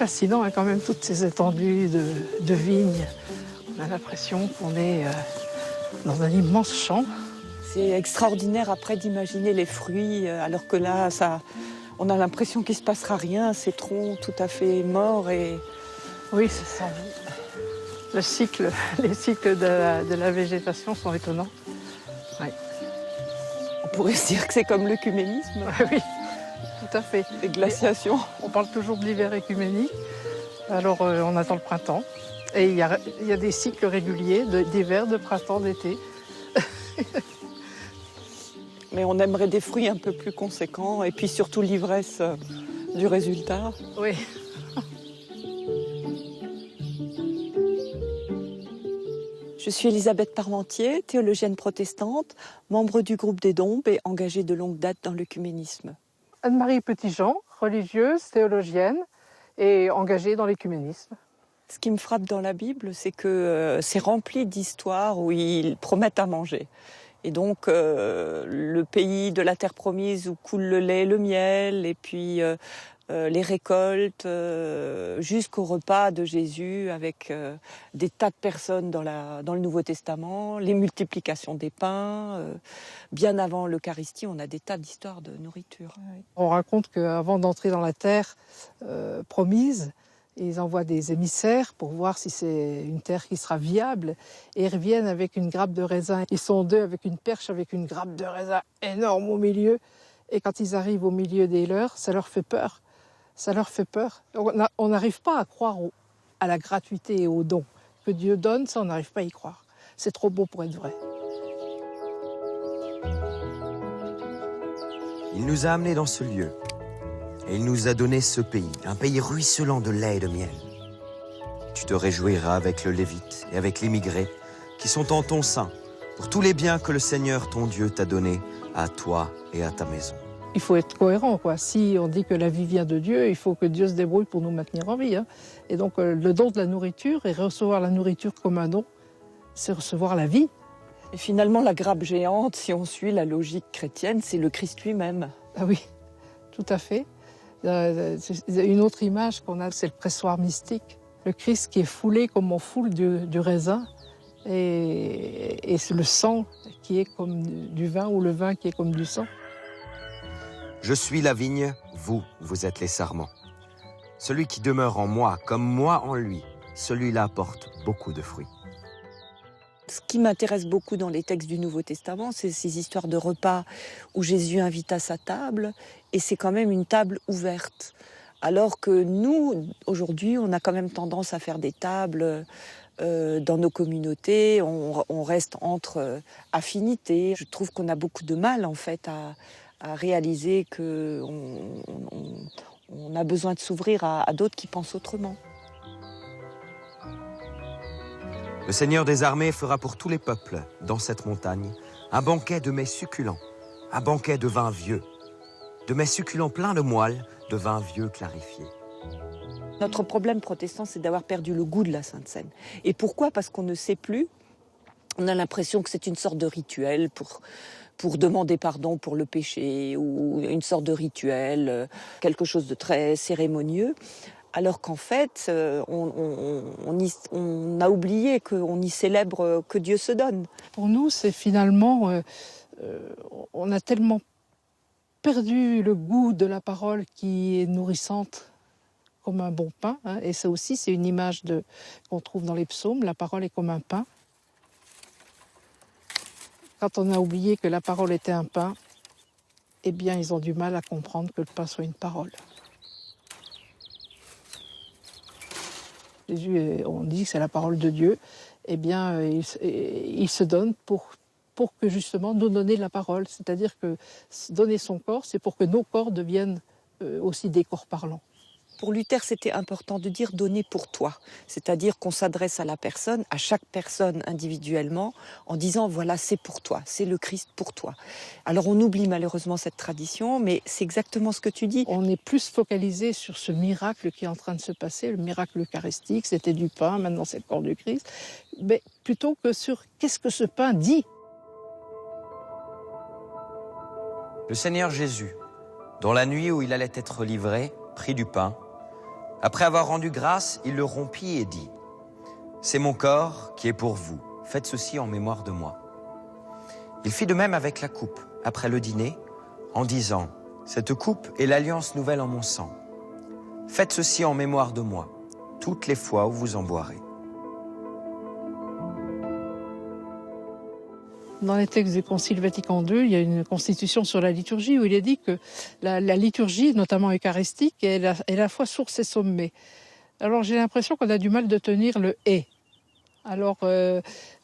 fascinant hein, quand même, toutes ces étendues de vignes. On a l'impression qu'on est dans un immense champ. C'est extraordinaire après d'imaginer les fruits, alors que là, on a l'impression qu'il ne se passera rien, ces troncs tout à fait morts et oui, c'est sans vie. Les cycles de la végétation sont étonnants. Oui. On pourrait se dire que c'est comme l'œcuménisme. Oui, tout à fait. Les glaciations. On parle toujours de l'hiver œcuménique, alors on attend le printemps. Et il y a des cycles réguliers d'hiver, de printemps, d'été. Mais on aimerait des fruits un peu plus conséquents et puis surtout l'ivresse du résultat. Oui. Je suis Elisabeth Parmentier, théologienne protestante, membre du groupe des Dombes et engagée de longue date dans l'œcuménisme. Anne-Marie Petitjean, religieuse, théologienne et engagée dans l'œcuménisme. Ce qui me frappe dans la Bible, c'est que c'est rempli d'histoires où ils promettent à manger. Et donc, le pays de la terre promise où coule le lait et le miel, et puis les récoltes, jusqu'au repas de Jésus avec des tas de personnes dans le Nouveau Testament, les multiplications des pains. Bien avant l'Eucharistie, on a des tas d'histoires de nourriture. On raconte qu'avant d'entrer dans la terre promise, ils envoient des émissaires pour voir si c'est une terre qui sera viable. Et ils reviennent avec une grappe de raisin. Ils sont deux avec une perche, avec une grappe de raisin énorme au milieu. Et quand ils arrivent au milieu des leurs, ça leur fait peur. Ça leur fait peur. On n'arrive pas à croire à la gratuité et au don. Que Dieu donne, ça, on n'arrive pas à y croire. C'est trop beau pour être vrai. Il nous a amenés dans ce lieu. Et il nous a donné ce pays, un pays ruisselant de lait et de miel. Tu te réjouiras avec le Lévite et avec l'immigré qui sont en ton sein pour tous les biens que le Seigneur ton Dieu t'a donnés à toi et à ta maison. Il faut être cohérent, quoi. Si on dit que la vie vient de Dieu, il faut que Dieu se débrouille pour nous maintenir en vie. Hein. Et donc le don de la nourriture et recevoir la nourriture comme un don, c'est recevoir la vie. Et finalement, la grappe géante, si on suit la logique chrétienne, c'est le Christ lui-même. Ah oui, tout à fait. Une autre image qu'on a, c'est le pressoir mystique. Le Christ qui est foulé comme on foule du raisin et c'est le sang qui est comme du vin ou le vin qui est comme du sang. Je suis la vigne, vous êtes les sarments. Celui qui demeure en moi, comme moi en lui, celui-là porte beaucoup de fruits. Ce qui m'intéresse beaucoup dans les textes du Nouveau Testament, c'est ces histoires de repas où Jésus invite à sa table, et c'est quand même une table ouverte. Alors que nous, aujourd'hui, on a quand même tendance à faire des tables dans nos communautés, on reste entre affinités. Je trouve qu'on a beaucoup de mal, en fait, à réaliser qu'on a besoin de s'ouvrir à d'autres qui pensent autrement. Le Seigneur des armées fera pour tous les peuples, dans cette montagne, un banquet de mets succulents, un banquet de vin vieux, de mets succulents pleins de moelle, de vin vieux clarifié. Notre problème protestant, c'est d'avoir perdu le goût de la Sainte Seine. Et pourquoi ? Parce qu'on ne sait plus. On a l'impression que c'est une sorte de rituel pour demander pardon pour le péché, ou une sorte de rituel, quelque chose de très cérémonieux. Alors qu'en fait, on a oublié qu'on y célèbre que Dieu se donne. Pour nous, c'est finalement, on a tellement perdu le goût de la parole qui est nourrissante comme un bon pain. Hein, et ça aussi, c'est une image qu'on trouve dans les psaumes. La parole est comme un pain. Quand on a oublié que la parole était un pain, eh bien, ils ont du mal à comprendre que le pain soit une parole. Jésus, on dit que c'est la parole de Dieu, eh bien, il se donne pour que justement nous donner la parole. C'est-à-dire que donner son corps, c'est pour que nos corps deviennent aussi des corps parlants. Pour Luther, c'était important de dire « donner pour toi », c'est-à-dire qu'on s'adresse à la personne, à chaque personne individuellement, en disant « voilà, c'est pour toi, c'est le Christ pour toi ». Alors on oublie malheureusement cette tradition, mais c'est exactement ce que tu dis. On est plus focalisé sur ce miracle qui est en train de se passer, le miracle eucharistique, c'était du pain, maintenant c'est le corps du Christ, mais plutôt que sur qu'est-ce que ce pain dit. Le Seigneur Jésus, dans la nuit où il allait être livré, prit du pain, Après avoir rendu grâce, il le rompit et dit « C'est mon corps qui est pour vous. Faites ceci en mémoire de moi. » Il fit de même avec la coupe, après le dîner, en disant « Cette coupe est l'alliance nouvelle en mon sang. Faites ceci en mémoire de moi, toutes les fois où vous en boirez. » Dans les textes du Concile Vatican II, il y a une constitution sur la liturgie où il est dit que la liturgie, notamment eucharistique, est à la fois source et sommet. Alors j'ai l'impression qu'on a du mal de tenir le « et ». Alors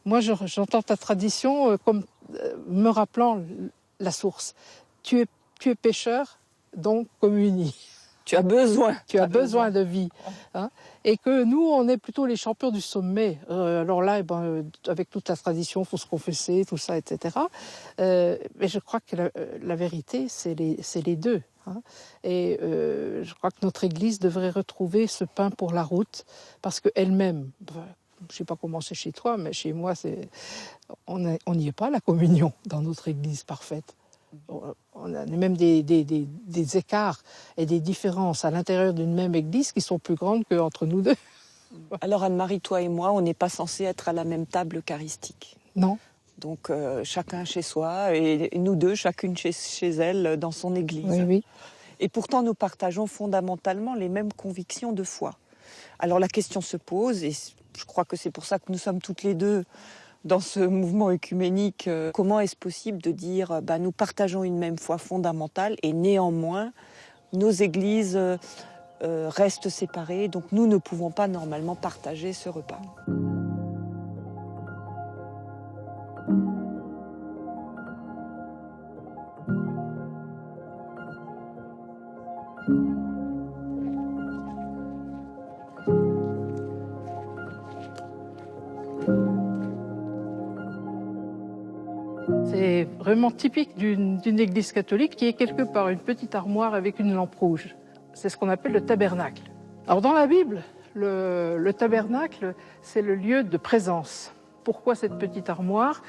moi j'entends ta tradition comme me rappelant la source. Tu es pécheur, donc communie. Tu as besoin. Tu as besoin de vie. Hein, et que nous, on est plutôt les champions du sommet. Alors là, avec toute la tradition, il faut se confesser, tout ça, etc. Mais je crois que la vérité, c'est les deux. Hein. Et je crois que notre Église devrait retrouver ce pain pour la route, parce qu'elle-même, je ne sais pas comment c'est chez toi, mais chez moi, on n'y est pas, la communion, dans notre Église parfaite. On a même des écarts et des différences à l'intérieur d'une même église qui sont plus grandes qu'entre nous deux. Alors Anne-Marie, toi et moi, on n'est pas censés être à la même table eucharistique. Non. Donc chacun chez soi et nous deux, chacune chez elle dans son église. Oui, oui. Et pourtant nous partageons fondamentalement les mêmes convictions de foi. Alors la question se pose, et je crois que c'est pour ça que nous sommes toutes les deux dans ce mouvement œcuménique, comment est-ce possible de dire nous partageons une même foi fondamentale et néanmoins nos églises restent séparées, donc nous ne pouvons pas normalement partager ce repas. C'est vraiment typique d'une église catholique qui est quelque part une petite armoire avec une lampe rouge. C'est ce qu'on appelle le tabernacle. Alors dans la Bible, le tabernacle, c'est le lieu de présence. Pourquoi cette petite armoire ?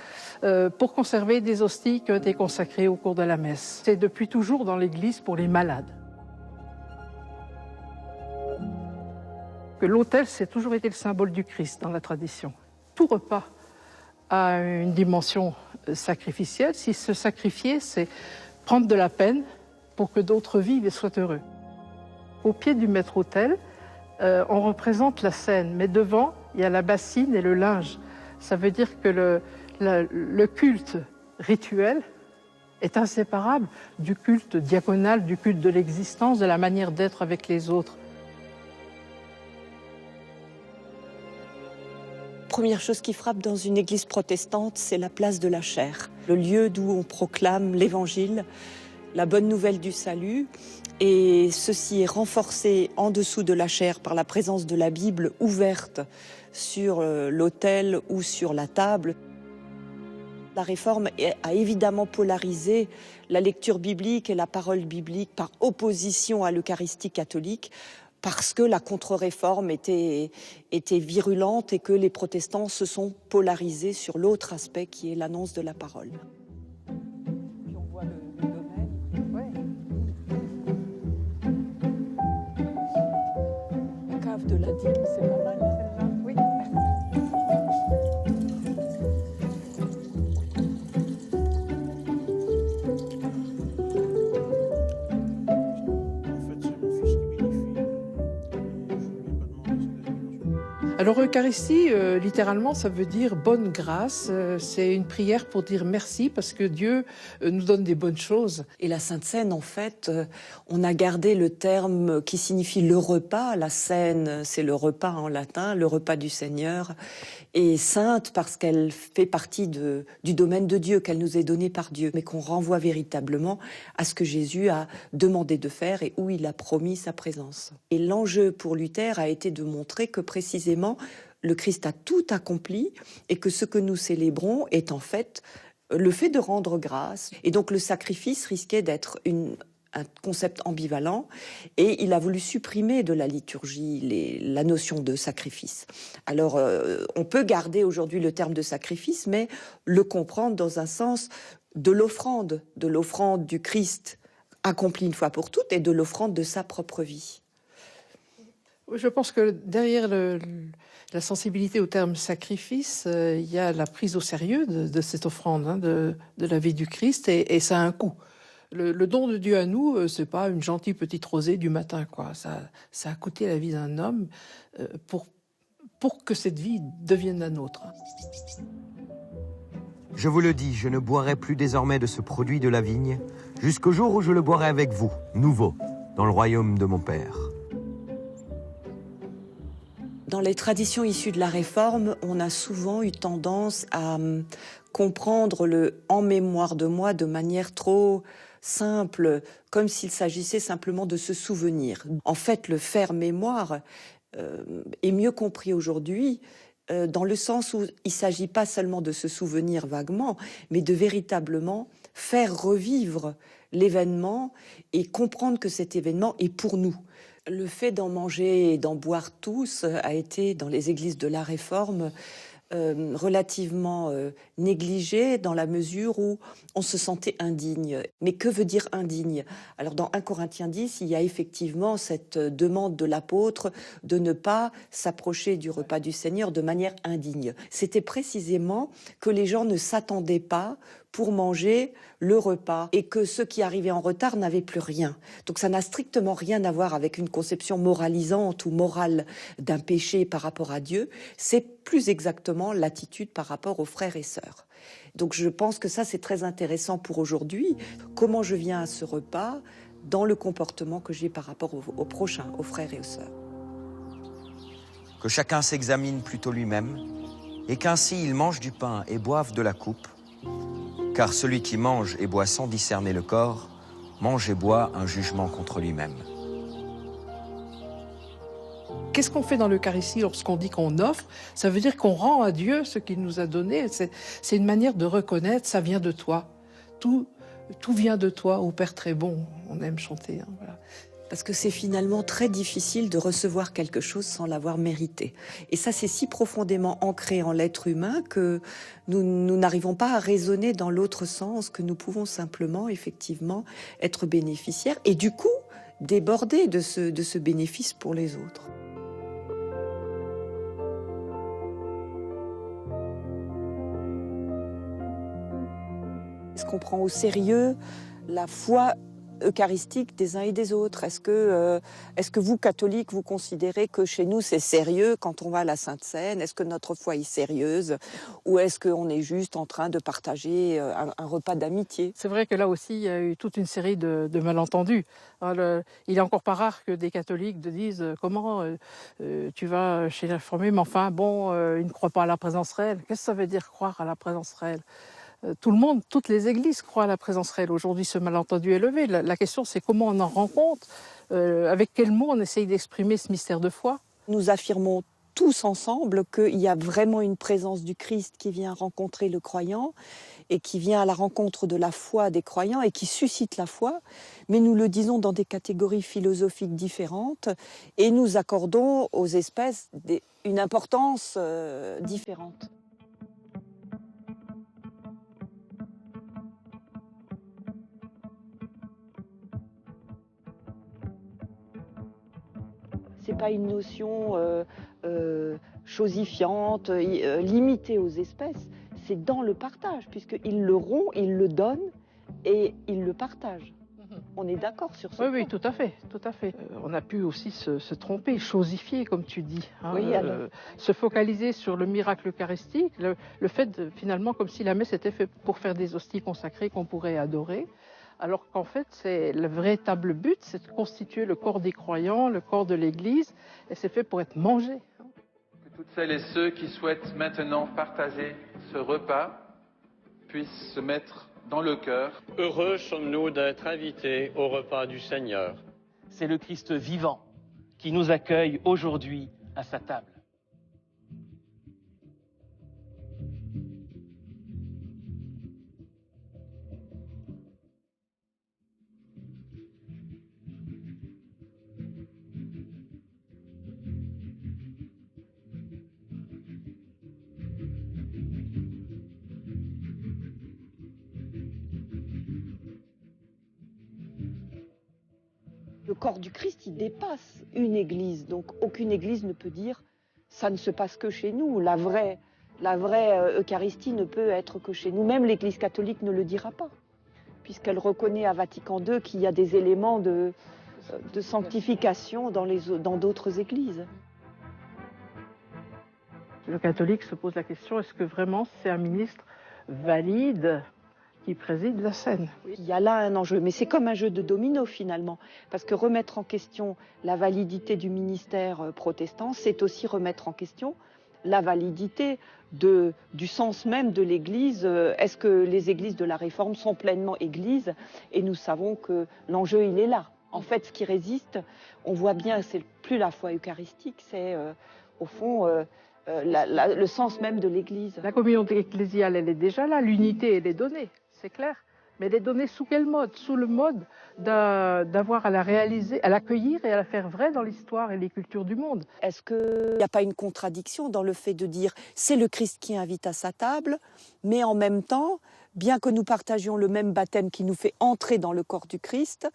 Pour conserver des hosties qui ont été consacrées au cours de la messe. C'est depuis toujours dans l'église pour les malades. Que l'autel, c'est toujours été le symbole du Christ dans la tradition. Tout repas a une dimension sacrificielle. Si se sacrifier, c'est prendre de la peine pour que d'autres vivent et soient heureux. Au pied du maître-autel, on représente la scène, mais devant, il y a la bassine et le linge. Ça veut dire que le culte rituel est inséparable du culte diaconal, du culte de l'existence, de la manière d'être avec les autres. Première chose qui frappe dans une église protestante, c'est la place de la chaire, le lieu d'où on proclame l'évangile, la bonne nouvelle du salut, et ceci est renforcé en dessous de la chaire par la présence de la Bible ouverte sur l'autel ou sur la table. La Réforme a évidemment polarisé la lecture biblique et la parole biblique par opposition à l'Eucharistie catholique, parce que la contre-réforme était virulente et que les protestants se sont polarisés sur l'autre aspect qui est l'annonce de la parole. Puis on voit le domaine. Ouais. La cave de la dîme, c'est pas mal. Oui. Alors Eucharistie, littéralement, ça veut dire bonne grâce. C'est une prière pour dire merci parce que Dieu nous donne des bonnes choses. Et la Sainte Seine, en fait, on a gardé le terme qui signifie le repas. La Seine, c'est le repas en latin, le repas du Seigneur. Et sainte parce qu'elle fait partie du domaine de Dieu, qu'elle nous est donnée par Dieu, mais qu'on renvoie véritablement à ce que Jésus a demandé de faire et où il a promis sa présence. Et l'enjeu pour Luther a été de montrer que précisément le Christ a tout accompli et que ce que nous célébrons est en fait le fait de rendre grâce. Et donc le sacrifice risquait d'être un concept ambivalent et il a voulu supprimer de la liturgie la notion de sacrifice. Alors on peut garder aujourd'hui le terme de sacrifice, mais le comprendre dans un sens de l'offrande du Christ accompli une fois pour toutes et de l'offrande de sa propre vie. Je pense que derrière la sensibilité au terme sacrifice, il y a la prise au sérieux de cette offrande, hein, de la vie du Christ, et ça a un coût. Le don de Dieu à nous, c'est pas une gentille petite rosée du matin, quoi. Ça a coûté la vie d'un homme pour que cette vie devienne la nôtre. Je vous le dis, je ne boirai plus désormais de ce produit de la vigne, jusqu'au jour où je le boirai avec vous, nouveau, dans le royaume de mon Père. Dans les traditions issues de la Réforme, on a souvent eu tendance à comprendre le « en mémoire de moi » de manière trop simple, comme s'il s'agissait simplement de se souvenir. En fait, le faire mémoire est mieux compris aujourd'hui dans le sens où il ne s'agit pas seulement de se souvenir vaguement, mais de véritablement faire revivre l'événement et comprendre que cet événement est pour nous. Le fait d'en manger et d'en boire tous a été, dans les églises de la Réforme, relativement négligé dans la mesure où on se sentait indigne. Mais que veut dire indigne? Alors dans 1 Corinthiens 10, il y a effectivement cette demande de l'apôtre de ne pas s'approcher du repas du Seigneur de manière indigne. C'était précisément que les gens ne s'attendaient pas pour manger le repas et que ceux qui arrivaient en retard n'avaient plus rien. Donc ça n'a strictement rien à voir avec une conception moralisante ou morale d'un péché par rapport à Dieu. C'est plus exactement l'attitude par rapport aux frères et sœurs. Donc je pense que ça c'est très intéressant pour aujourd'hui. Comment je viens à ce repas dans le comportement que j'ai par rapport au prochain, aux frères et aux sœurs. Que chacun s'examine plutôt lui-même, et qu'ainsi il mange du pain et boive de la coupe, car celui qui mange et boit sans discerner le corps, mange et boit un jugement contre lui-même. Qu'est-ce qu'on fait dans l'Eucharistie lorsqu'on dit qu'on offre? Ça veut dire qu'on rend à Dieu ce qu'il nous a donné. C'est une manière de reconnaître, ça vient de toi. Tout vient de toi, ô Père très bon. On aime chanter. Hein, voilà. Parce que c'est finalement très difficile de recevoir quelque chose sans l'avoir mérité. Et ça, c'est si profondément ancré en l'être humain que nous n'arrivons pas à raisonner dans l'autre sens, que nous pouvons simplement, effectivement, être bénéficiaires et du coup, déborder de ce bénéfice pour les autres. Est-ce qu'on prend au sérieux la foi eucharistique des uns et des autres? Est-ce que vous, catholiques, vous considérez que chez nous c'est sérieux quand on va à la Sainte Seine? Est-ce que notre foi est sérieuse? Ou est-ce qu'on est juste en train de partager un repas d'amitié? C'est vrai que là aussi, il y a eu toute une série de malentendus. Il est encore pas rare que des catholiques te disent comment tu vas chez la formule, mais enfin, bon, ils ne croient pas à la présence réelle. Qu'est-ce que ça veut dire croire à la présence réelle? Tout le monde, toutes les églises croient à la présence réelle. Aujourd'hui, ce malentendu est levé. La question, c'est comment on en rend compte, avec quels mots on essaye d'exprimer ce mystère de foi. Nous affirmons tous ensemble qu'il y a vraiment une présence du Christ qui vient rencontrer le croyant et qui vient à la rencontre de la foi des croyants et qui suscite la foi, mais nous le disons dans des catégories philosophiques différentes et nous accordons aux espèces une importance différente. C'est pas une notion chosifiante, limitée aux espèces, c'est dans le partage, puisqu'ils le rompt, ils le donnent et ils le partagent. On est d'accord sur ce point. Oui, tout à fait, tout à fait. On a pu aussi se tromper, chosifier, comme tu dis. Hein, oui, se focaliser sur le miracle eucharistique, le fait, finalement, comme si la messe était faite pour faire des hosties consacrées qu'on pourrait adorer. Alors qu'en fait, c'est le véritable but, c'est de constituer le corps des croyants, le corps de l'Église, et c'est fait pour être mangé. Que toutes celles et ceux qui souhaitent maintenant partager ce repas puissent se mettre dans le cœur. Heureux sommes-nous d'être invités au repas du Seigneur. C'est le Christ vivant qui nous accueille aujourd'hui à sa table. Le corps du Christ, il dépasse une église. Donc aucune église ne peut dire « ça ne se passe que chez nous ». La vraie Eucharistie ne peut être que chez nous. Même l'Église catholique ne le dira pas, puisqu'elle reconnaît à Vatican II qu'il y a des éléments de sanctification dans d'autres églises. Le catholique se pose la question, est-ce que vraiment c'est un ministre valide qui préside la scène? Il y a là un enjeu, mais c'est comme un jeu de domino finalement, parce que remettre en question la validité du ministère protestant, c'est aussi remettre en question la validité du sens même de l'Église. Est-ce que les églises de la Réforme sont pleinement églises? Et nous savons que l'enjeu, il est là. En fait, ce qui résiste, on voit bien, c'est plus la foi eucharistique, c'est au fond le sens même de l'Église. La communauté ecclésiale, elle est déjà là, l'unité, elle est donnée, c'est clair. Mais elle est donnée sous quel mode? Sous le mode d'avoir à la réaliser, à l'accueillir et à la faire vraie dans l'histoire et les cultures du monde. Est-ce qu'il n'y a pas une contradiction dans le fait de dire c'est le Christ qui invite à sa table, mais en même temps, bien que nous partagions le même baptême qui nous fait entrer dans le corps du Christ,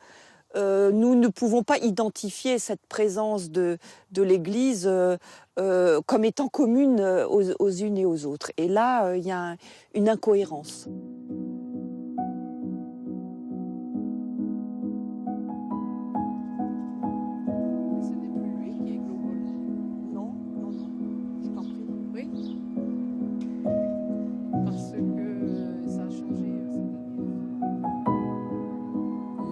nous ne pouvons pas identifier cette présence de l'Église comme étant commune aux unes et aux autres. Et là, il y a une incohérence. Ce n'est plus lui qui est global. Non, je t'en prie. Oui. Parce que ça a changé.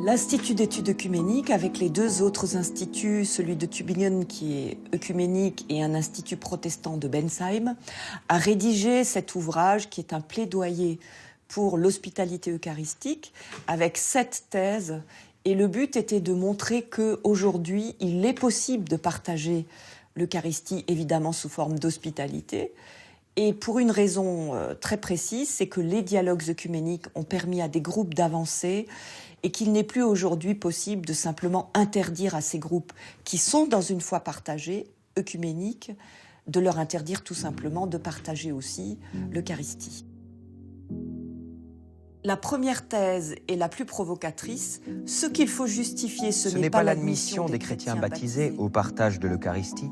L'Institut d'études œcuméniques, avec les deux autres instituts, celui de Tübingen qui est œcuménique et un institut protestant de Bensheim, a rédigé cet ouvrage qui est un plaidoyer pour l'hospitalité eucharistique avec 7 thèses. Et le but était de montrer qu'aujourd'hui, il est possible de partager l'Eucharistie, évidemment sous forme d'hospitalité. Et pour une raison très précise, c'est que les dialogues œcuméniques ont permis à des groupes d'avancer et qu'il n'est plus aujourd'hui possible de simplement interdire à ces groupes qui sont dans une foi partagée, œcuménique, de leur interdire tout simplement de partager aussi l'Eucharistie. La première thèse est la plus provocatrice. Ce qu'il faut justifier, ce n'est pas l'admission des chrétiens baptisés au partage de l'Eucharistie,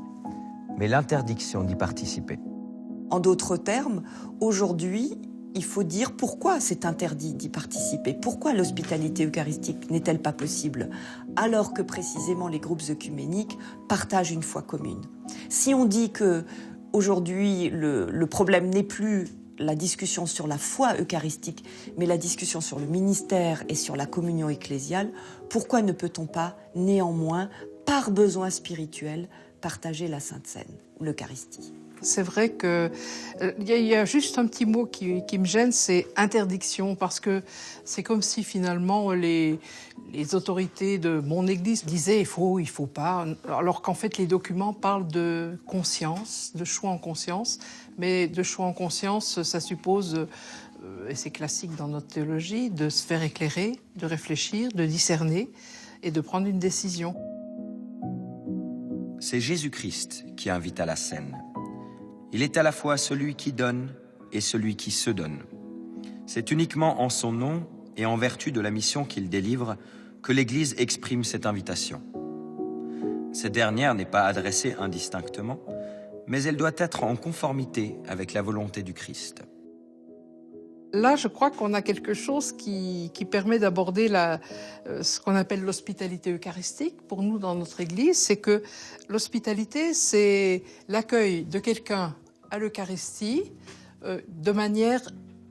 mais l'interdiction d'y participer. En d'autres termes, aujourd'hui, il faut dire pourquoi c'est interdit d'y participer. Pourquoi l'hospitalité eucharistique n'est-elle pas possible, alors que précisément les groupes œcuméniques partagent une foi commune? Si on dit que aujourd'hui le problème n'est plus la discussion sur la foi eucharistique, mais la discussion sur le ministère et sur la communion ecclésiale, pourquoi ne peut-on pas néanmoins, par besoin spirituel, partager la Sainte Seine, l'Eucharistie? C'est vrai qu'il y a juste un petit mot qui me gêne, c'est interdiction, parce que c'est comme si finalement les autorités de mon Église disaient il faut pas, alors qu'en fait les documents parlent de conscience, de choix en conscience, mais de choix en conscience, ça suppose, et c'est classique dans notre théologie, de se faire éclairer, de réfléchir, de discerner et de prendre une décision. C'est Jésus-Christ qui invite à la scène. Il est à la fois celui qui donne et celui qui se donne. C'est uniquement en son nom et en vertu de la mission qu'il délivre que l'Église exprime cette invitation. Cette dernière n'est pas adressée indistinctement, mais elle doit être en conformité avec la volonté du Christ. Là, je crois qu'on a quelque chose qui permet d'aborder ce qu'on appelle l'hospitalité eucharistique. Pour nous, dans notre Église, c'est que l'hospitalité, c'est l'accueil de quelqu'un à l'Eucharistie de manière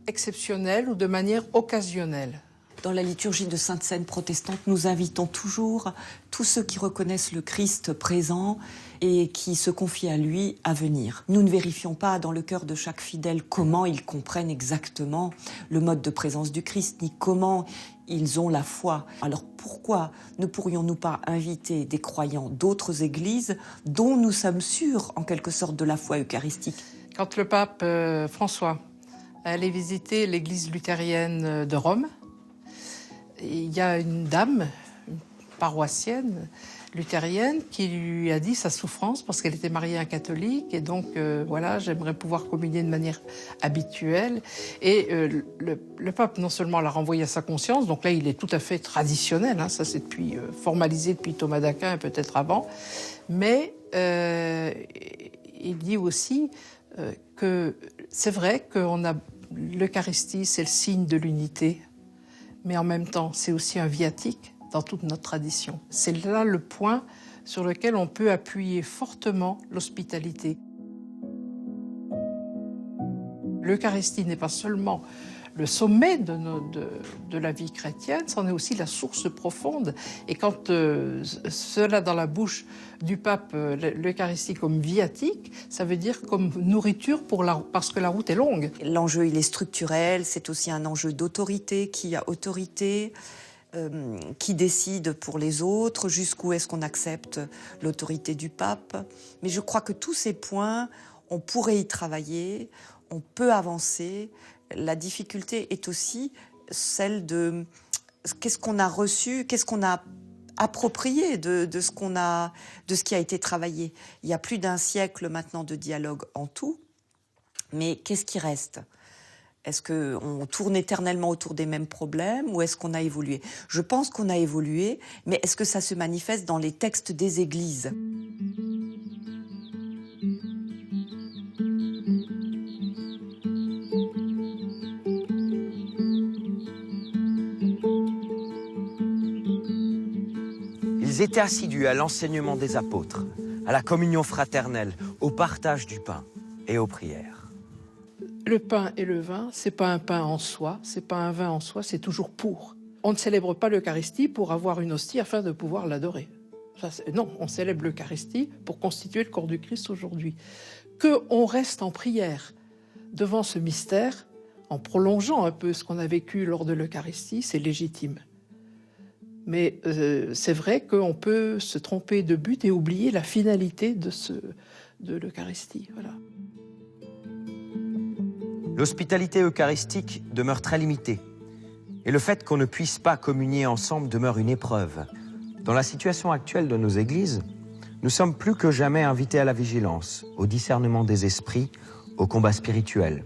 exceptionnelle ou de manière occasionnelle. Dans la liturgie de Sainte Seine protestante, nous invitons toujours tous ceux qui reconnaissent le Christ présent et qui se confient à lui à venir. Nous ne vérifions pas dans le cœur de chaque fidèle comment ils comprennent exactement le mode de présence du Christ, ni comment ils ont la foi. Alors pourquoi ne pourrions-nous pas inviter des croyants d'autres églises dont nous sommes sûrs, en quelque sorte, de la foi eucharistique? Quand le pape François allait visiter l'église luthérienne de Rome, il y a une dame, une paroissienne, luthérienne qui lui a dit sa souffrance parce qu'elle était mariée à un catholique et donc voilà, j'aimerais pouvoir communier de manière habituelle. Et le pape non seulement l'a renvoyé à sa conscience, donc là il est tout à fait traditionnel, hein, ça c'est depuis formalisé depuis Thomas d'Aquin et peut-être avant, mais il dit aussi que c'est vrai qu'on a l'Eucharistie, c'est le signe de l'unité, mais en même temps c'est aussi un viatique dans toute notre tradition. C'est là le point sur lequel on peut appuyer fortement l'hospitalité. L'Eucharistie n'est pas seulement le sommet de la vie chrétienne, c'en est aussi la source profonde. Et quand cela dans la bouche du pape, l'Eucharistie comme viatique, ça veut dire comme nourriture parce que la route est longue. L'enjeu, il est structurel, c'est aussi un enjeu d'autorité. Qui a autorité ? Qui décide pour les autres, jusqu'où est-ce qu'on accepte l'autorité du pape. Mais je crois que tous ces points, on pourrait y travailler, on peut avancer. La difficulté est aussi celle de qu'est-ce qu'on a reçu, qu'est-ce qu'on a approprié de ce qui a été travaillé. Il y a plus d'un siècle maintenant de dialogue en tout, mais qu'est-ce qui reste ? Est-ce qu'on tourne éternellement autour des mêmes problèmes ou est-ce qu'on a évolué ? Je pense qu'on a évolué, mais est-ce que ça se manifeste dans les textes des églises ? Ils étaient assidus à l'enseignement des apôtres, à la communion fraternelle, au partage du pain et aux prières. Le pain et le vin, c'est pas un pain en soi, c'est pas un vin en soi, c'est toujours pour. On ne célèbre pas l'Eucharistie pour avoir une hostie afin de pouvoir l'adorer. Non, on célèbre l'Eucharistie pour constituer le corps du Christ aujourd'hui. Qu'on reste en prière devant ce mystère, en prolongeant un peu ce qu'on a vécu lors de l'Eucharistie, c'est légitime. Mais c'est vrai qu'on peut se tromper de but et oublier la finalité de l'Eucharistie. Voilà. L'hospitalité eucharistique demeure très limitée. Et le fait qu'on ne puisse pas communier ensemble demeure une épreuve. Dans la situation actuelle de nos églises, nous sommes plus que jamais invités à la vigilance, au discernement des esprits, au combat spirituel.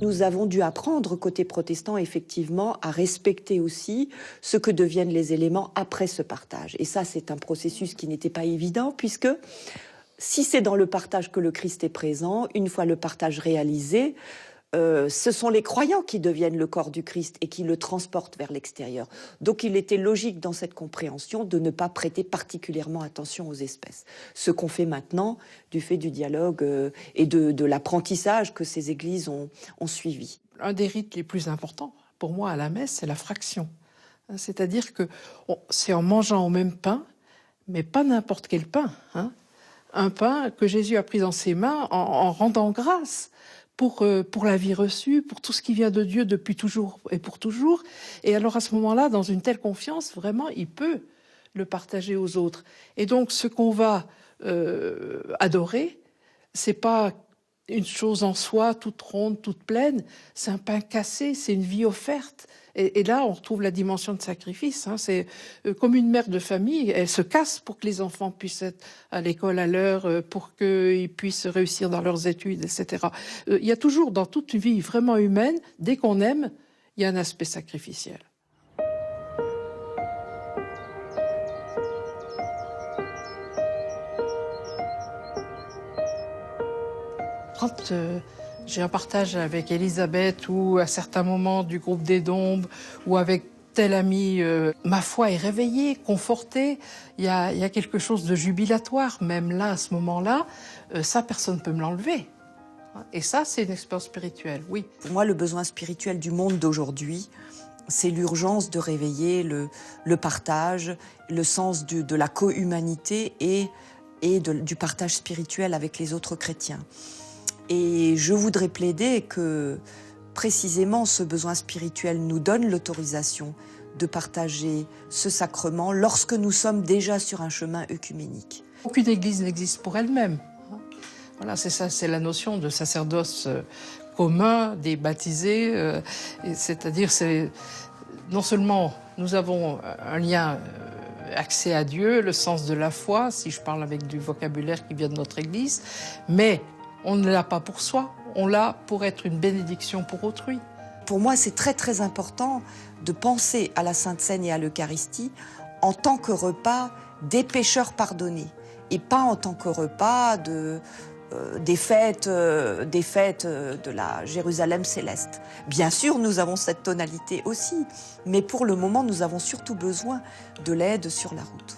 Nous avons dû apprendre, côté protestant, effectivement, à respecter aussi ce que deviennent les éléments après ce partage. Et ça, c'est un processus qui n'était pas évident, puisque si c'est dans le partage que le Christ est présent, une fois le partage réalisé, ce sont les croyants qui deviennent le corps du Christ et qui le transportent vers l'extérieur. Donc il était logique dans cette compréhension de ne pas prêter particulièrement attention aux espèces. Ce qu'on fait maintenant du fait du dialogue et de l'apprentissage que ces églises ont suivi. Un des rites les plus importants pour moi à la messe, c'est la fraction. C'est-à-dire que c'est en mangeant au même pain, mais pas n'importe quel pain, hein. Un pain que Jésus a pris dans ses mains en rendant grâce pour la vie reçue, pour tout ce qui vient de Dieu depuis toujours et pour toujours. Et alors à ce moment-là, dans une telle confiance, vraiment, il peut le partager aux autres. Et donc ce qu'on va adorer, c'est pas une chose en soi, toute ronde, toute pleine, c'est un pain cassé, c'est une vie offerte. Et là, on retrouve la dimension de sacrifice. Hein. C'est comme une mère de famille, elle se casse pour que les enfants puissent être à l'école à l'heure, pour qu'ils puissent réussir dans leurs études, etc. Il y a toujours, dans toute vie vraiment humaine, dès qu'on aime, il y a un aspect sacrificiel. Quand j'ai un partage avec Elisabeth ou à certains moments du groupe des Dombes ou avec tel ami, ma foi est réveillée, confortée. Il y a quelque chose de jubilatoire, même là, à ce moment-là. Ça, personne ne peut me l'enlever. Et ça, c'est une expérience spirituelle, oui. Pour moi, le besoin spirituel du monde d'aujourd'hui, c'est l'urgence de réveiller le partage, le sens de la co-humanité et du partage spirituel avec les autres chrétiens. Et je voudrais plaider que, précisément, ce besoin spirituel nous donne l'autorisation de partager ce sacrement lorsque nous sommes déjà sur un chemin œcuménique. Aucune église n'existe pour elle-même. Voilà, c'est ça, c'est la notion de sacerdoce commun, des baptisés. C'est-à-dire, non seulement nous avons un lien accès à Dieu, le sens de la foi, si je parle avec du vocabulaire qui vient de notre Église, mais on ne l'a pas pour soi, on l'a pour être une bénédiction pour autrui. Pour moi, c'est très très important de penser à la Sainte Seine et à l'Eucharistie en tant que repas des pécheurs pardonnés et pas en tant que repas des fêtes de la Jérusalem céleste. Bien sûr, nous avons cette tonalité aussi, mais pour le moment, nous avons surtout besoin de l'aide sur la route.